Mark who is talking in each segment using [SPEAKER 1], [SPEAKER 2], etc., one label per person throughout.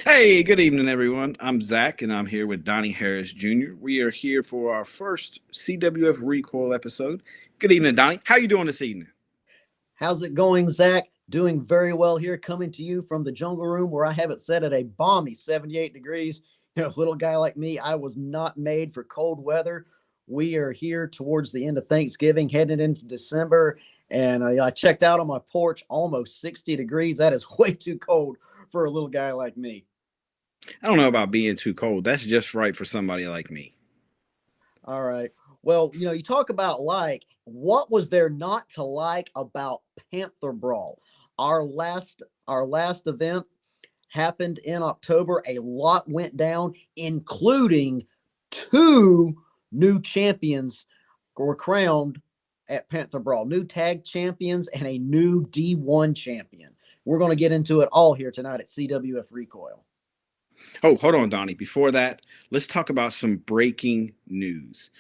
[SPEAKER 1] Hey, good evening, everyone. I'm Zack, and I'm here with Donnie Harris Jr. We are here for our first CWF Recoil episode. Good evening, Donnie. How you doing this evening?
[SPEAKER 2] How's it going, Zach? Doing very well here, coming to you from the jungle room where I have it set at a balmy 78 degrees. Little guy like me, I was not made for cold weather. We are here towards the end of Thanksgiving, heading into December, and I checked out on my porch, almost 60 degrees. That is way too cold for a little guy like me.
[SPEAKER 1] I don't know about being too cold. That's just right for somebody like me.
[SPEAKER 2] All right. Well, you talk about what was there not to like about Panther Brawl? Our last event happened in October. A lot went down, including two new champions were crowned at Panther Brawl. New tag champions and a new D1 champion. We're going to get into it all here tonight at CWF Recoil.
[SPEAKER 1] Oh, hold on, Donnie. Before that, let's talk about some breaking news.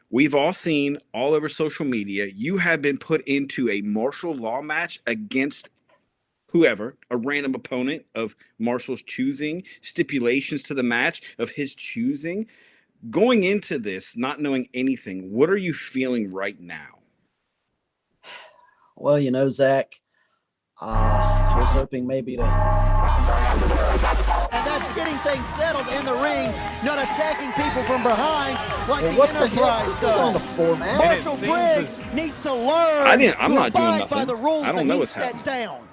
[SPEAKER 1] We've all seen all over social media, you have been put into a martial law match against whoever, a random opponent of Marshall's choosing, stipulations to the match of his choosing. Going into this, not knowing anything, what are you feeling right now?
[SPEAKER 2] Well, Zach, I was hoping maybe to.
[SPEAKER 3] And that's getting things settled in the ring, not attacking people from behind like
[SPEAKER 2] Well,
[SPEAKER 3] the Enterprise
[SPEAKER 2] on the
[SPEAKER 3] does.
[SPEAKER 2] format?
[SPEAKER 3] Marshall Briggs needs to learn
[SPEAKER 1] I'm
[SPEAKER 3] to
[SPEAKER 1] not doing
[SPEAKER 3] abide
[SPEAKER 1] nothing.
[SPEAKER 3] by the rules
[SPEAKER 1] I don't
[SPEAKER 3] that
[SPEAKER 1] know
[SPEAKER 3] he
[SPEAKER 1] what's
[SPEAKER 3] set
[SPEAKER 1] happening.
[SPEAKER 3] down.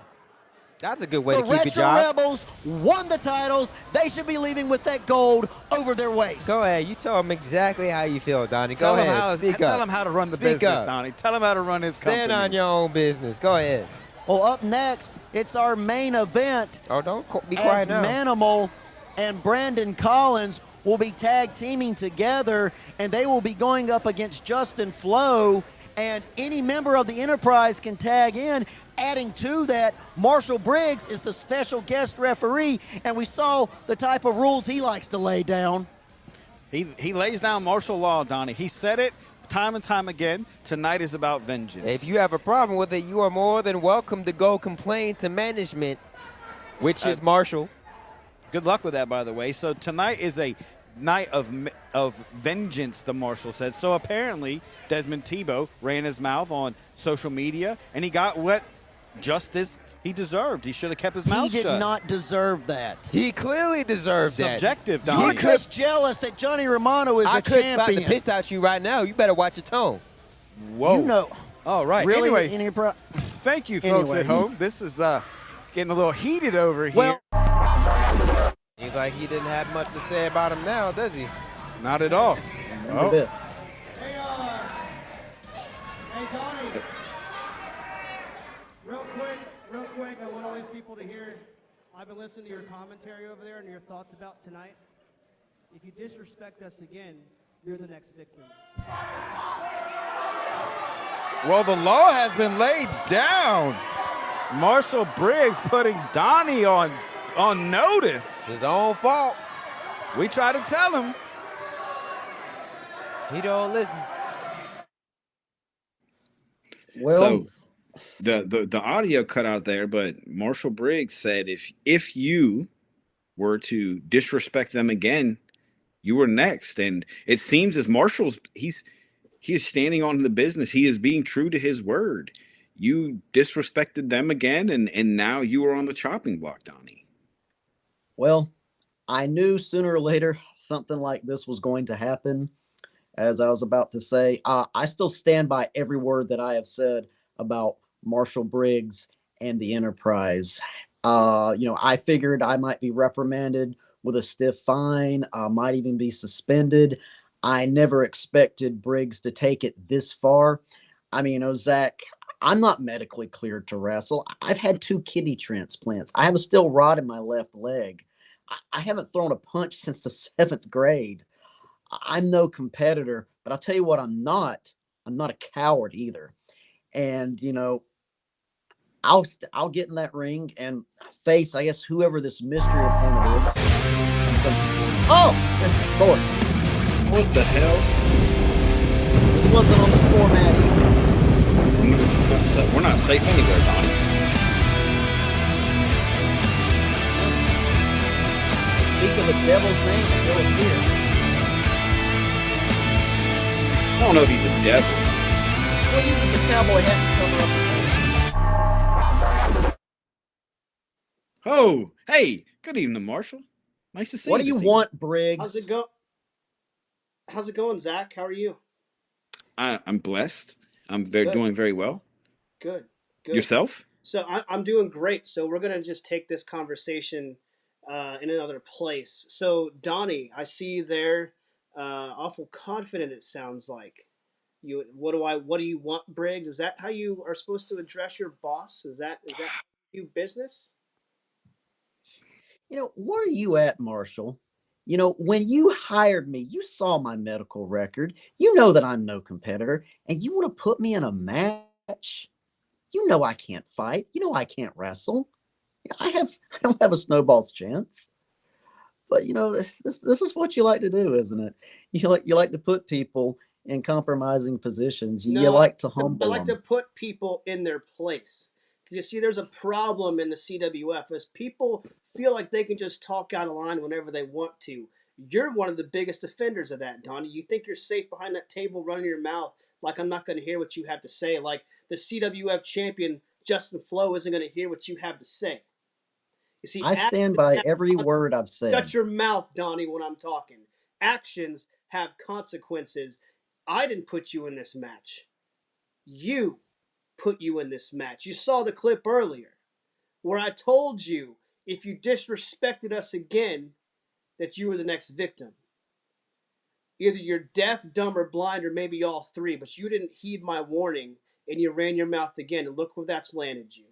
[SPEAKER 4] That's a good way
[SPEAKER 3] The
[SPEAKER 4] to keep your
[SPEAKER 3] Retro
[SPEAKER 4] job.
[SPEAKER 3] Rebels won the titles. They should be leaving with that gold over their waist.
[SPEAKER 4] Go ahead. You tell him exactly how you feel, Donnie. Go ahead. Speak
[SPEAKER 5] Tell
[SPEAKER 4] up.
[SPEAKER 5] him how to run the
[SPEAKER 4] Speak
[SPEAKER 5] business,
[SPEAKER 4] up.
[SPEAKER 5] Donnie. Tell him how to run his
[SPEAKER 4] Stand
[SPEAKER 5] company.
[SPEAKER 4] on your own business. Go ahead.
[SPEAKER 3] Well, up next, it's our main event.
[SPEAKER 4] Oh, don't be
[SPEAKER 3] As
[SPEAKER 4] quiet now.
[SPEAKER 3] Manimal and Brandon Collins will be tag teaming together, and they will be going up against Justin Flo, and any member of the Enterprise can tag in. Adding to that, Marshall Briggs is the special guest referee, and we saw the type of rules he likes to lay down.
[SPEAKER 5] He lays down martial law, Donnie. He said it time and time again. Tonight is about vengeance.
[SPEAKER 4] If you have a problem with it, you are more than welcome to go complain to management, which is Marshall.
[SPEAKER 5] Good luck with that, by the way. So tonight is a night of vengeance, the Marshal said. So apparently Desmond Tebow ran his mouth on social media, and he got what justice he deserved. He should have kept his mouth
[SPEAKER 3] He
[SPEAKER 5] shut.
[SPEAKER 3] did not deserve that.
[SPEAKER 4] He clearly deserves that.
[SPEAKER 5] Subjective,
[SPEAKER 3] You're
[SPEAKER 5] Donnie.
[SPEAKER 3] just jealous that Johnny Romano is
[SPEAKER 4] I
[SPEAKER 3] a
[SPEAKER 4] could slap the
[SPEAKER 3] champion.
[SPEAKER 4] piss out you right now. You better watch your tone.
[SPEAKER 5] Whoa.
[SPEAKER 3] You know.
[SPEAKER 5] All right.
[SPEAKER 3] Really?
[SPEAKER 5] Anyway,
[SPEAKER 3] Any
[SPEAKER 5] thank you, folks
[SPEAKER 3] Anyway.
[SPEAKER 5] at home. This is getting a little heated over here.
[SPEAKER 3] Well,
[SPEAKER 4] Seems like he didn't have much to say about him now, does he?
[SPEAKER 5] Not at all.
[SPEAKER 2] Remember
[SPEAKER 5] Oh.
[SPEAKER 2] this.
[SPEAKER 6] Hey, Donnie. Real quick, I want all these people to hear. I've been listening to your commentary over there and your thoughts about tonight. If you disrespect us again, you're the next victim.
[SPEAKER 5] Well, the law has been laid down. Marshall Briggs putting Donnie on notice.
[SPEAKER 4] It's his own fault.
[SPEAKER 5] We try to tell him.
[SPEAKER 4] He don't listen.
[SPEAKER 2] Well,
[SPEAKER 1] So the audio cut out there, but Marshall Briggs said if you were to disrespect them again, you were next. And it seems as he is standing on the business. He is being true to his word. You disrespected them again, and now you are on the chopping block, Donnie.
[SPEAKER 2] well, I knew sooner or later something like this was going to happen. As I was about to say, I still stand by every word that I have said about Marshall Briggs and the Enterprise. I figured I might be reprimanded with a stiff fine, might even be suspended. I never expected Briggs to take it this far. I mean, Zach, I'm not medically cleared to wrestle. I've had 2 kidney transplants. I have a steel rod in my left leg. I haven't thrown a punch since the 7th grade. I'm no competitor, but I'll tell you what, I'm not a coward either. And, I'll get in that ring and face, I guess, whoever this mystery opponent is. Oh, Lord.
[SPEAKER 1] What the hell?
[SPEAKER 2] This wasn't on the format either.
[SPEAKER 1] We're not safe anywhere, Donnie.
[SPEAKER 2] speak of a devil's name, still appears.
[SPEAKER 1] I don't know if he's a devil.
[SPEAKER 2] Well, uses the cowboy hat to cover up.
[SPEAKER 1] Oh, hey, good evening, Marshall. Nice to see you.
[SPEAKER 2] What do you
[SPEAKER 1] this evening.
[SPEAKER 2] want, Briggs?
[SPEAKER 6] How's it go? How's it going, Zach? How are you?
[SPEAKER 1] I'm blessed. I'm
[SPEAKER 6] Good.
[SPEAKER 1] doing very well.
[SPEAKER 6] Good.
[SPEAKER 1] Yourself?
[SPEAKER 6] So I'm doing great. So we're gonna just take this conversation in another place. So Donnie, I see you there. Awful confident. It sounds like. What do you want, Briggs? Is that how you are supposed to address your boss? Is that you business?
[SPEAKER 2] Where are you at, Marshall? When you hired me, you saw my medical record. You know that I'm no competitor, and you want to put me in a match? You know I can't fight. You know I can't wrestle. I don't have a snowball's chance. But this is what you like to do, isn't it? You like to put people in compromising positions. You
[SPEAKER 6] No,
[SPEAKER 2] like to
[SPEAKER 6] I
[SPEAKER 2] humble
[SPEAKER 6] like to
[SPEAKER 2] them.
[SPEAKER 6] put people in their place. Because you see, there's a problem in the CWF as people feel like they can just talk out of line whenever they want to. You're one of the biggest offenders of that, Donnie. You think you're safe behind that table running your mouth like I'm not going to hear what you have to say, like the CWF champion Justin Flo isn't going to hear what you have to say. You see,
[SPEAKER 2] I stand by every word I've said.
[SPEAKER 6] shut your mouth, Donnie, when I'm talking. Actions have consequences. I didn't put you in this match. You put you in this match. You saw the clip earlier where I told you if you disrespected us again, that you were the next victim. Either you're deaf, dumb, or blind, or maybe all three, but you didn't heed my warning and you ran your mouth again, and look where that's landed you.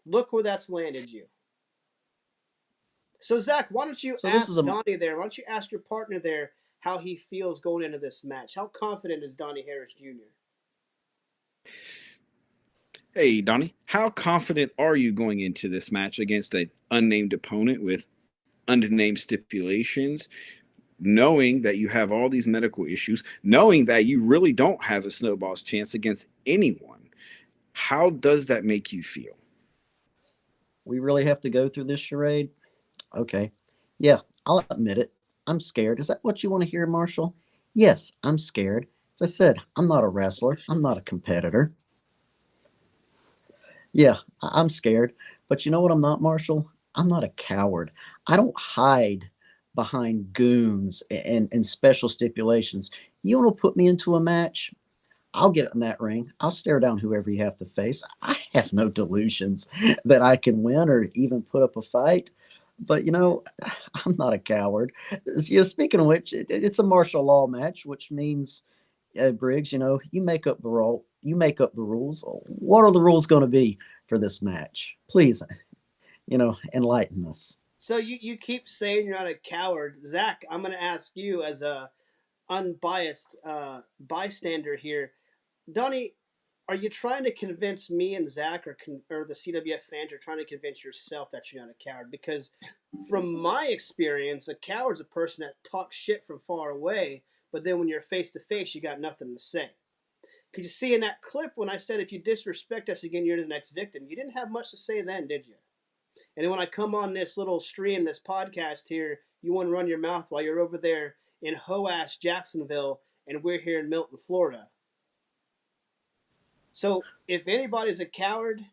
[SPEAKER 6] Look where that's landed you. So, Zach, why don't you ask Donnie there? Why don't you ask your partner there how he feels going into this match? How confident is Donnie Harris Jr.?
[SPEAKER 1] Hey, Donnie, how confident are you going into this match against an unnamed opponent with unnamed stipulations, knowing that you have all these medical issues, knowing that you really don't have a snowball's chance against anyone? How does that make you feel?
[SPEAKER 2] We really have to go through this charade? Okay. Yeah, I'll admit it. I'm scared. Is that what you want to hear, Marshall? Yes, I'm scared. As I said, I'm not a wrestler. I'm not a competitor. Yeah, I'm scared. But you know what I'm not, Marshall? I'm not a coward. I don't hide behind goons and special stipulations. You want to put me into a match? I'll get in that ring. I'll stare down whoever you have to face. I have no delusions that I can win or even put up a fight. But I'm not a coward. Speaking of which, it's a martial law match, which means, Briggs, you make up the role. You make up the rules. What are the rules going to be for this match? Please, enlighten us.
[SPEAKER 6] So you keep saying you're not a coward. Zach, I'm going to ask you as a unbiased bystander here. Donnie, are you trying to convince me and Zach or the CWF fans, or trying to convince yourself that you're not a coward? Because from my experience, a coward's a person that talks shit from far away, but then when you're face to face, you got nothing to say. Because you see in that clip when I said if you disrespect us again, you're the next victim, you didn't have much to say then, did you? And then when I come on this little stream, this podcast here, you want to run your mouth while you're over there in ho-ass Jacksonville and we're here in Milton, Florida. So if anybody's a coward,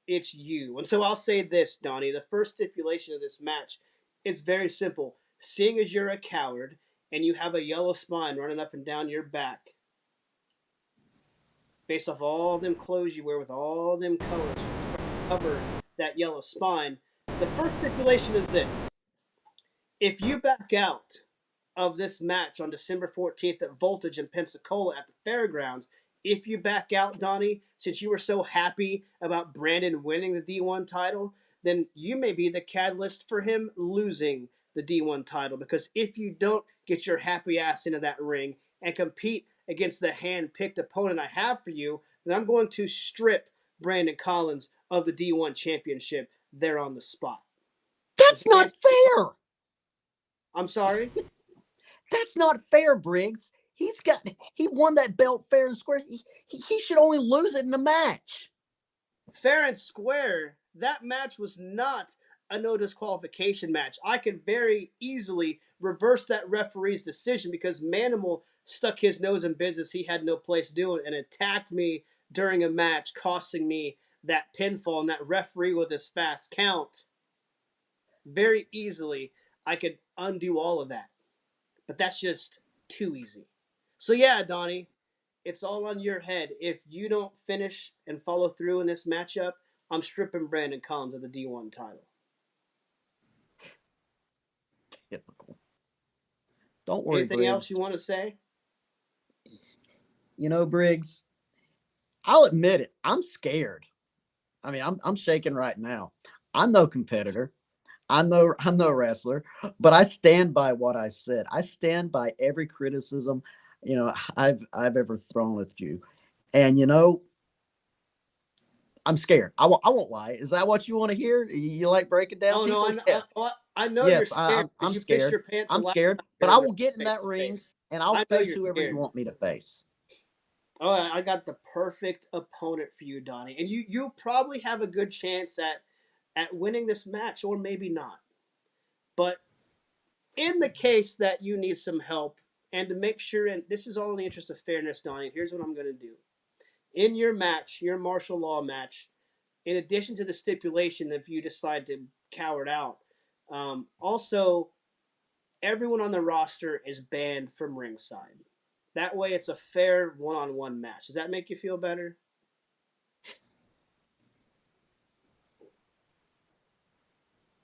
[SPEAKER 6] it's you. And so I'll say this, Donnie. The first stipulation of this match, it's very simple. Seeing as you're a coward and you have a yellow spine running up and down your back, based off all them clothes you wear with all them colors, cover that yellow spine, the first stipulation is this. If you back out of this match on December 14th at Voltage in Pensacola at the fairgrounds, if you back out, Donnie, since you were so happy about Brandon winning the D1 title, then you may be the catalyst for him losing the D1 title. Because if you don't get your happy ass into that ring and compete against the hand-picked opponent I have for you, then I'm going to strip Brandon Collins of the D1 championship there on the spot.
[SPEAKER 2] That's not fair.
[SPEAKER 6] I'm sorry?
[SPEAKER 2] That's not fair, Briggs. He won that belt fair and square. He should only lose it in a match.
[SPEAKER 6] Fair and square. That match was not a no disqualification match. I could very easily reverse that referee's decision because Manimal stuck his nose in business he had no place doing and attacked me during a match, costing me that pinfall, and that referee with his fast count. Very easily, I could undo all of that. But that's just too easy. So yeah, Donnie, it's all on your head. If you don't finish and follow through in this matchup, I'm stripping Brandon Collins of the D1 title.
[SPEAKER 2] Typical. Don't worry,
[SPEAKER 6] Anything
[SPEAKER 2] Briggs.
[SPEAKER 6] else you want to say?
[SPEAKER 2] You know, Briggs, I'll admit it. I'm scared. I mean, I'm shaking right now. I'm no competitor. I'm no wrestler, but I stand by what I said. I stand by every criticism, I've ever thrown at you. And I'm scared. I won't lie. Is that what you want to hear? You like breaking down
[SPEAKER 6] Oh
[SPEAKER 2] people?
[SPEAKER 6] no,
[SPEAKER 2] Yes.
[SPEAKER 6] I know
[SPEAKER 2] Yes,
[SPEAKER 6] you're scared because
[SPEAKER 2] I'm
[SPEAKER 6] you pissed
[SPEAKER 2] scared.
[SPEAKER 6] your pants.
[SPEAKER 2] I'm scared, but I will get in that ring and I'll
[SPEAKER 6] I know
[SPEAKER 2] face
[SPEAKER 6] you're
[SPEAKER 2] whoever you
[SPEAKER 6] scared.
[SPEAKER 2] want me to face.
[SPEAKER 6] Oh, I got the perfect opponent for you, Donnie, and you probably have a good chance at winning this match, or maybe not. But in the case that you need some help, and to make sure, and this is all in the interest of fairness, Donnie, here's what I'm going to do. In your match, your martial law match, in addition to the stipulation, if you decide to coward out, also everyone on the roster is banned from ringside. That way, it's a fair one-on-one match. Does that make you feel better?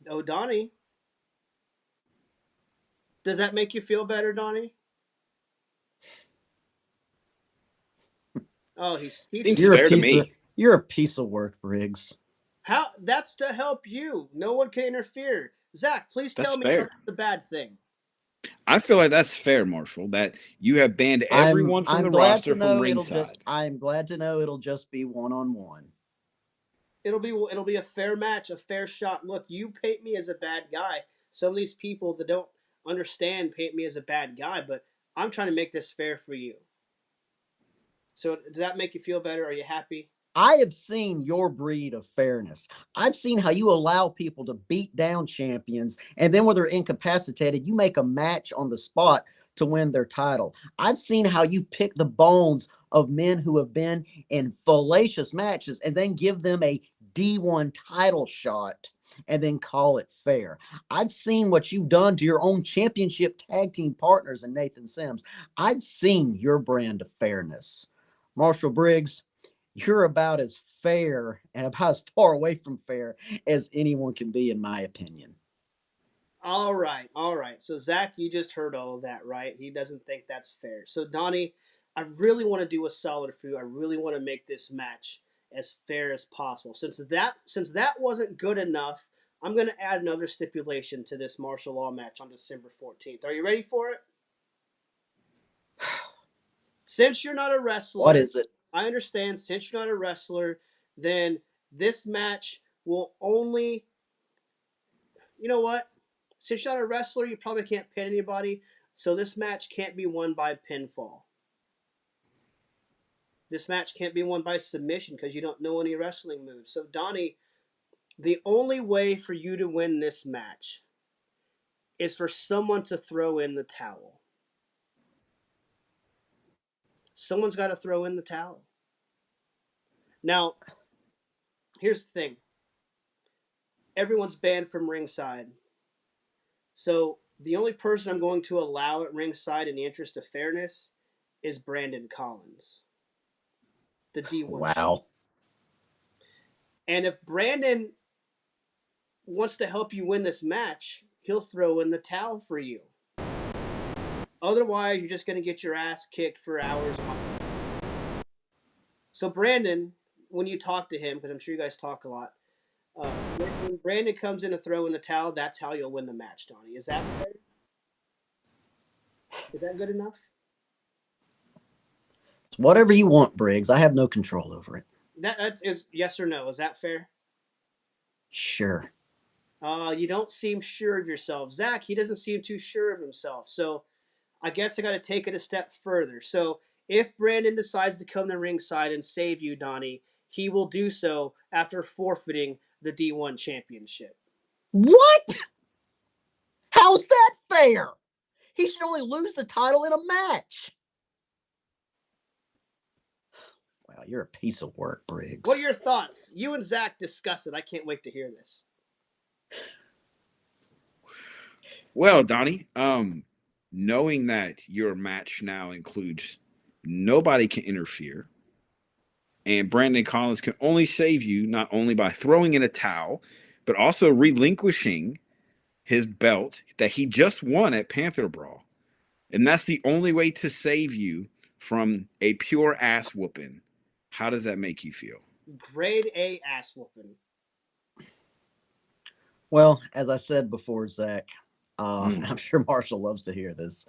[SPEAKER 6] Oh, Donnie. Does that make you feel better, Donnie? Oh, he's speechless.
[SPEAKER 1] Seems fair to me.
[SPEAKER 2] You're a piece of work, Briggs.
[SPEAKER 6] How? That's to help you. No one can interfere. Zach, please
[SPEAKER 1] That's
[SPEAKER 6] tell me
[SPEAKER 1] fair.
[SPEAKER 6] that's a bad thing.
[SPEAKER 1] I feel like that's fair, Marshall, that you have banned everyone from the roster from ringside.
[SPEAKER 2] I'm glad to know it'll just be one-on-one.
[SPEAKER 6] It'll be a fair match, a fair shot. Look, you paint me as a bad guy. Some of these people that don't understand paint me as a bad guy, but I'm trying to make this fair for you. So does that make you feel better? Are you happy?
[SPEAKER 2] I have seen your breed of fairness. I've seen how you allow people to beat down champions, and then when they're incapacitated, you make a match on the spot to win their title. I've seen how you pick the bones of men who have been in fallacious matches and then give them a D1 title shot and then call it fair. I've seen what you've done to your own championship tag team partners in Nathan Sims. I've seen your brand of fairness. Marshall Briggs, you're about as fair and about as far away from fair as anyone can be, in my opinion.
[SPEAKER 6] All right. So Zach, you just heard all of that, right? He doesn't think that's fair. So Donnie, I really want to do a solid for you. I really want to make this match as fair as possible. Since that wasn't good enough, I'm going to add another stipulation to this martial law match on December 14th. Are you ready for it? Since you're not a wrestler,
[SPEAKER 2] what is it?
[SPEAKER 6] I understand. Since you're not a wrestler, then this match will only. You know what? Since you're not a wrestler, you probably can't pin anybody, so this match can't be won by pinfall. This match can't be won by submission because you don't know any wrestling moves. So, Donnie, the only way for you to win this match is for someone to throw in the towel. Someone's got to throw in the towel. Now, here's the thing. Everyone's banned from ringside. So the only person I'm going to allow at ringside in the interest of fairness is Brandon Collins, the D1.
[SPEAKER 2] Wow.
[SPEAKER 6] And if Brandon wants to help you win this match, he'll throw in the towel for you. Otherwise, you're just going to get your ass kicked for hours. So Brandon, when you talk to him, because I'm sure you guys talk a lot, when Brandon comes in to throw in the towel, that's how you'll win the match, Donnie. Is that fair? Is that good enough?
[SPEAKER 2] It's whatever you want, Briggs. I have no control over it.
[SPEAKER 6] That is yes or no. Is that fair?
[SPEAKER 2] Sure.
[SPEAKER 6] You don't seem sure of yourself. Zach, he doesn't seem too sure of himself. So I guess I got to take it a step further. So if Brandon decides to come to ringside and save you, Donnie, he will do so after forfeiting the D1 championship.
[SPEAKER 2] What? How's that fair? He should only lose the title in a match. Wow, you're a piece of work, Briggs.
[SPEAKER 6] What are your thoughts? You and Zack discuss it. I can't wait to hear this.
[SPEAKER 1] Well, Donnie, knowing that your match now includes nobody can interfere, and Brandon Collins can only save you not only by throwing in a towel, but also relinquishing his belt that he just won at Panther Brawl. And that's the only way to save you from a pure ass whooping. How does that make you feel?
[SPEAKER 6] Grade A ass whooping.
[SPEAKER 2] Well, as I said before, Zach, I'm sure Marshall loves to hear this.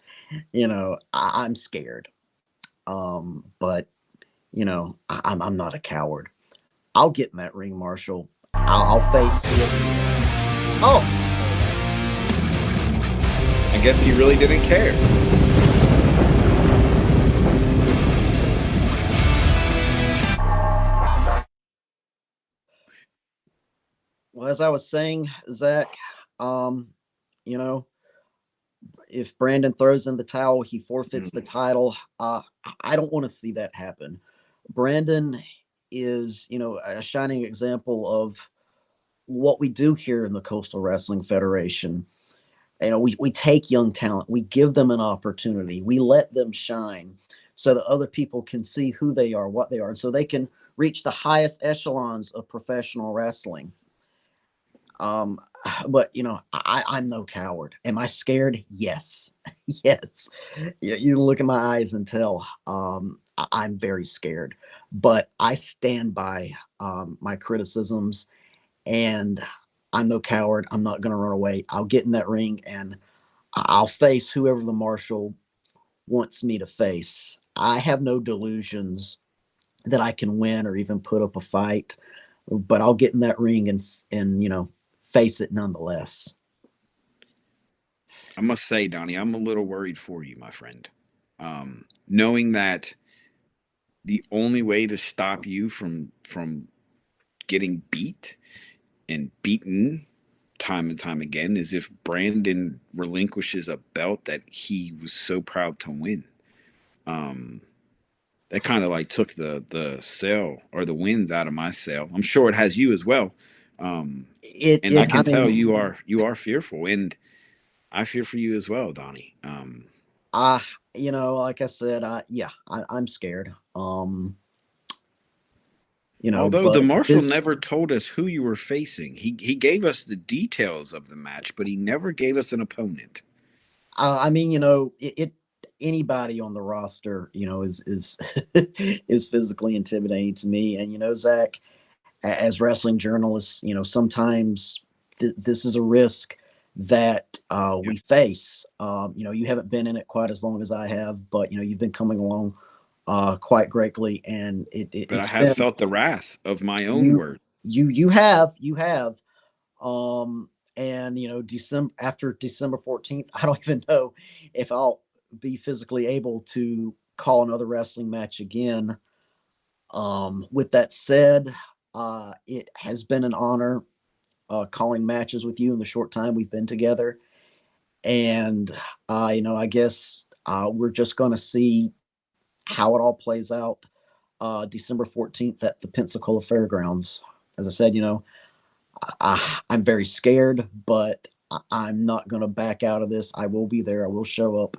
[SPEAKER 2] I'm scared. But I'm not a coward. I'll get in that ring, Marshall. I'll face it. Oh,
[SPEAKER 1] I guess he really didn't care.
[SPEAKER 2] well, as I was saying, Zach, if Brandon throws in the towel, he forfeits the title. I don't want to see that happen. Brandon is, a shining example of what we do here in the Coastal Wrestling Federation. We take young talent, we give them an opportunity, we let them shine so that other people can see who they are, what they are, and so they can reach the highest echelons of professional wrestling. But I'm no coward. Am I scared? Yes. Yes. You look in my eyes and tell I'm very scared, but I stand by my criticisms, and I'm no coward. I'm not going to run away. I'll get in that ring and I'll face whoever the Marshal wants me to face. I have no delusions that I can win or even put up a fight, but I'll get in that ring and face it nonetheless.
[SPEAKER 1] I must say, Donnie, I'm a little worried for you, my friend. Knowing that the only way to stop you from getting beat and beaten time and time again is if Brandon relinquishes a belt that he was so proud to win. That kind of like took the sail or the winds out of my sail. I'm sure it has you as well. I can tell you are fearful, and I fear for you as well, Donnie.
[SPEAKER 2] Like I said, I'm scared.
[SPEAKER 1] Although the Marshal never told us who you were facing. He gave us the details of the match, but he never gave us an opponent.
[SPEAKER 2] Anybody on the roster, is is physically intimidating to me. And Zach, as wrestling journalists, sometimes this is a risk that we face. You haven't been in it quite as long as I have, but you've been coming along quite greatly, and
[SPEAKER 1] but I have felt the wrath of my own word.
[SPEAKER 2] You have. And after December 14th, I don't even know if I'll be physically able to call another wrestling match again. With that said, it has been an honor calling matches with you in the short time we've been together. And, I guess we're just going to see how it all plays out December 14th at the Pensacola Fairgrounds. As I said, I'm very scared, but I'm not going to back out of this. I will be there. I will show up.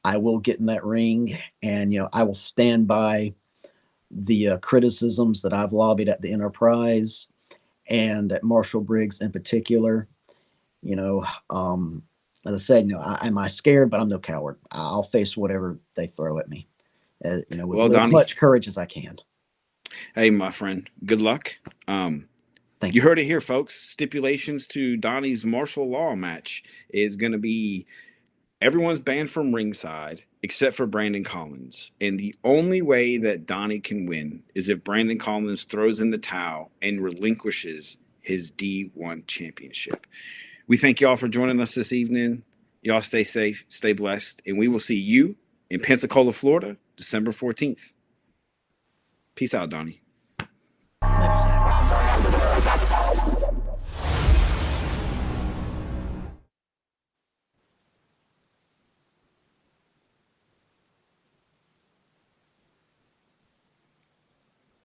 [SPEAKER 2] I will get in that ring, and, I will stand by the criticisms that I've lobbied at the Enterprise and at Marshall Briggs in particular. As I said, am I scared? But I'm no coward. I'll face whatever they throw at me, with as much courage as I can.
[SPEAKER 1] Hey, my friend, good luck.
[SPEAKER 2] Thank
[SPEAKER 1] you heard it here, folks. Stipulations to Donnie's martial law match is going to be everyone's banned from ringside except for Brandon Collins. And the only way that Donnie can win is if Brandon Collins throws in the towel and relinquishes his D1 championship. We thank y'all for joining us this evening. Y'all stay safe, stay blessed, and we will see you in Pensacola, Florida, December 14th. Peace out, Donnie.